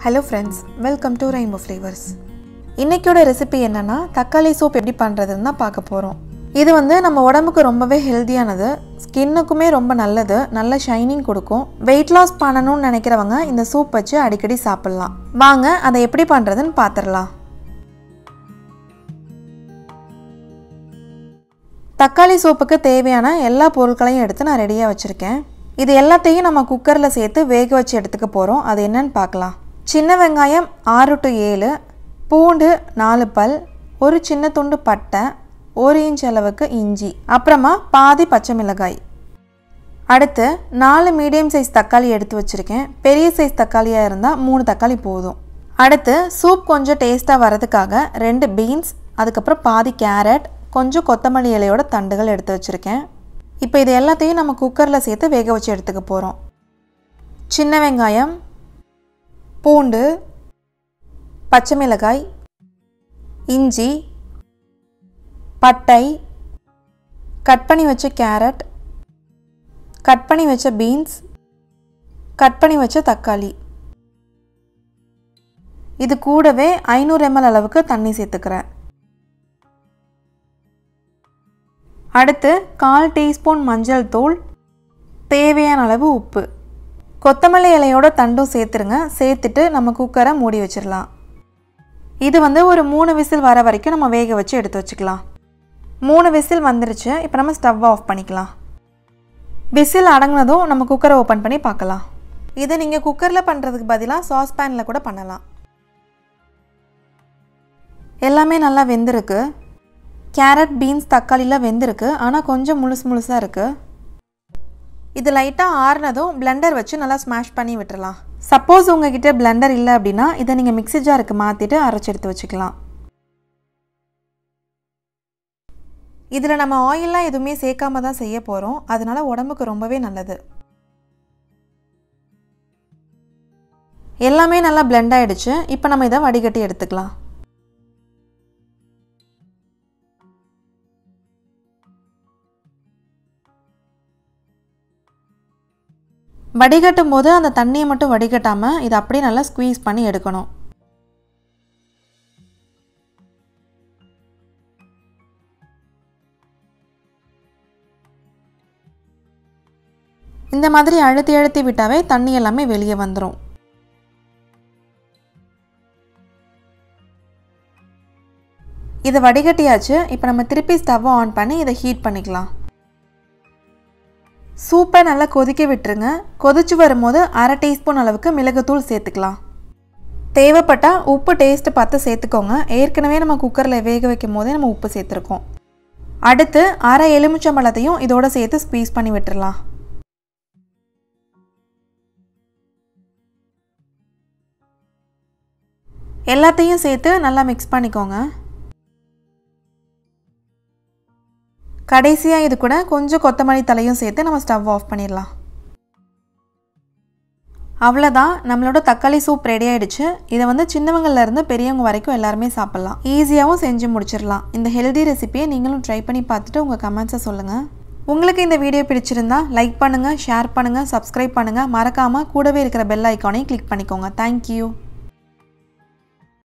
Hello friends, welcome to Rainbow Flavors. இன்னைக்கோட recipe என்னன்னா தக்காளி சூப் எப்படி பண்றதுன்னு தான் பார்க்க போறோம். இது நம்ம உடம்புக்கு ரொம்பவே ஹெல்தியானது, ஸ்கின்னுக்குமே ரொம்ப நல்லது, நல்ல ஷைனிங் கொடுக்கும். weight loss பண்ணனும்னு நினைக்கிறவங்க இந்த சூப் வச்சு அடிக்கடி சாப்பிடலாம். வாங்க அதை எப்படி பண்றதுன்னு பாத்துறலாம். தக்காளி சூப்புக்கு தேவையான எல்லா பொருட்களையும் எடுத்து நான் ரெடியா வச்சிருக்கேன். இது எல்லாத்தையும் நம்ம குக்கர்ல சேர்த்து வேக வச்சு எடுத்துக்க போறோம். அது என்னன்னு பார்க்கலாம். சின்ன வெங்காயம் 6 to 7, பூண்டு 4 பல், ஒரு சின்ன துண்டு பட்டை, 1 இன்ச் அளவுக்கு இஞ்சி, அப்புறமா பாதி பச்சை மிளகாய். அடுத்து 4 மீடியம் சைஸ் தக்காளி எடுத்து வச்சிருக்கேன். பெரிய சைஸ் தக்காளியா இருந்தா 3 தக்காளி போதும். அடுத்து சூப் கொஞ்சம் டேஸ்டா வரதுக்காக 2 பீன்ஸ், அதுக்கப்புறம் பாதி கேரட், கொஞ்சம் கொத்தமல்லி இலையோட தண்டுகள் எடுத்து வச்சிருக்கேன். இப்போ இது எல்லாத்தையும் நம்ம குக்கர்ல சேர்த்து வேக வச்சு எடுத்துக்க போறோம். சின்ன வெங்காயம், பூண்டு, பச்சை மிளகாய், இஞ்சி, பட்டை, கட் பண்ணி வச்ச கேரட், கட் பண்ணி வச்ச பீன்ஸ், கட் பண்ணி வச்ச தக்காளி. இது கூடவே 500 ml அளவுக்கு தண்ணி சேர்த்துக்கிறேன். அடுத்து 1/4 டீஸ்பூன் மஞ்சள் தூள், தேவையான அளவு உப்பு, கொத்தமல்லி இலையோட தண்டும் சேர்த்துருங்க. சேர்த்துட்டு நம்ம குக்கரை மூடி வச்சிடலாம். இது ஒரு 3 விசில் வர வரைக்கும் நம்ம வேக வச்சு எடுத்து வச்சுக்கலாம். 3 விசில் வந்துருச்சு. இப்போ நம்ம ஸ்டவ் ஆஃப் பண்ணிக்கலாம். விசில் அடங்கினதும் நம்ம குக்கரை ஓப்பன் பண்ணி பார்க்கலாம். இதை நீங்கள் குக்கரில் பண்ணுறதுக்கு பதிலாக சாஸ் பேனில் கூட பண்ணலாம். எல்லாமே நல்லா வெந்திருக்கு. கேரட், பீன்ஸ், தக்காளிலாம் வெந்திருக்கு, ஆனால் கொஞ்சம் முழுசாக இருக்குது. இது லைட்டாக ஆறுனதும் பிளெண்டர் வச்சு நல்லா ஸ்மாஷ் பண்ணி விட்டுறலாம். சப்போஸ் உங்ககிட்ட பிளெண்டர் இல்லை அப்படின்னா இதை நீங்கள் மிக்ஸி ஜாருக்கு மாற்றிட்டு அரைச்சி எடுத்து வச்சுக்கலாம். இதில் நம்ம ஆயிலெலாம் எதுவுமே சேர்க்காம தான் செய்ய போகிறோம், அதனால உடம்புக்கு ரொம்பவே நல்லது. எல்லாமே நல்லா பிளெண்ட் ஆகிடுச்சு. இப்போ நம்ம இதை வடிகட்டி எடுத்துக்கலாம். வடிகட்டும் போது அந்த தண்ணியை மட்டும் வடிகட்டாமல் இதை அப்படியே நல்லா ஸ்குவீஸ் பண்ணி எடுக்கணும். இந்த மாதிரி அழுத்தி விட்டாவே தண்ணி எல்லாமே வெளியே வந்துடும். இதை வடிகட்டியாச்சு. இப்போ நம்ம திருப்பி ஸ்டவ்வை ஆன் பண்ணி இதை ஹீட் பண்ணிக்கலாம். சூப்பை நல்லா கொதிக்க விட்டுருங்க. கொதிச்சு வரும்போது 1/2 டீஸ்பூன் அளவுக்கு மிளகுத்தூள் சேர்த்துக்கலாம். தேவைப்பட்டால் உப்பு டேஸ்ட்டு பார்த்து சேர்த்துக்கோங்க. ஏற்கனவே நம்ம குக்கரில் வேக வைக்கும் போதே நம்ம உப்பு சேர்த்துருக்கோம். அடுத்து 1/2 எலுமிச்சம்பழத்தையும் இதோட சேர்த்து ஸ்குவீஸ் பண்ணி விட்டுடலாம். எல்லாத்தையும் சேர்த்து நல்லா மிக்ஸ் பண்ணிக்கோங்க. கடைசியாக இது கூட கொஞ்சம் கொத்தமல்லி தலையும் சேர்த்து நம்ம ஸ்டவ் ஆஃப் பண்ணிடலாம். அவ்வளோதான், நம்மளோட தக்காளி சூப் ரெடி ஆகிடுச்சு. இதை சின்னவங்கள்லேருந்து பெரியவங்க வரைக்கும் எல்லாருமே சாப்பிட்லாம். ஈஸியாகவும் செஞ்சு முடிச்சிடலாம். இந்த ஹெல்தி ரெசிபியை நீங்களும் ட்ரை பண்ணி பார்த்துட்டு உங்கள் கமெண்ட்ஸை சொல்லுங்கள். உங்களுக்கு இந்த வீடியோ பிடிச்சிருந்தா லைக் பண்ணுங்கள், ஷேர் பண்ணுங்கள், சப்ஸ்கிரைப் பண்ணுங்கள். மறக்காமல் கூடவே இருக்கிற பெல் ஐக்கானையும் கிளிக் பண்ணிக்கோங்க. தேங்க்யூ.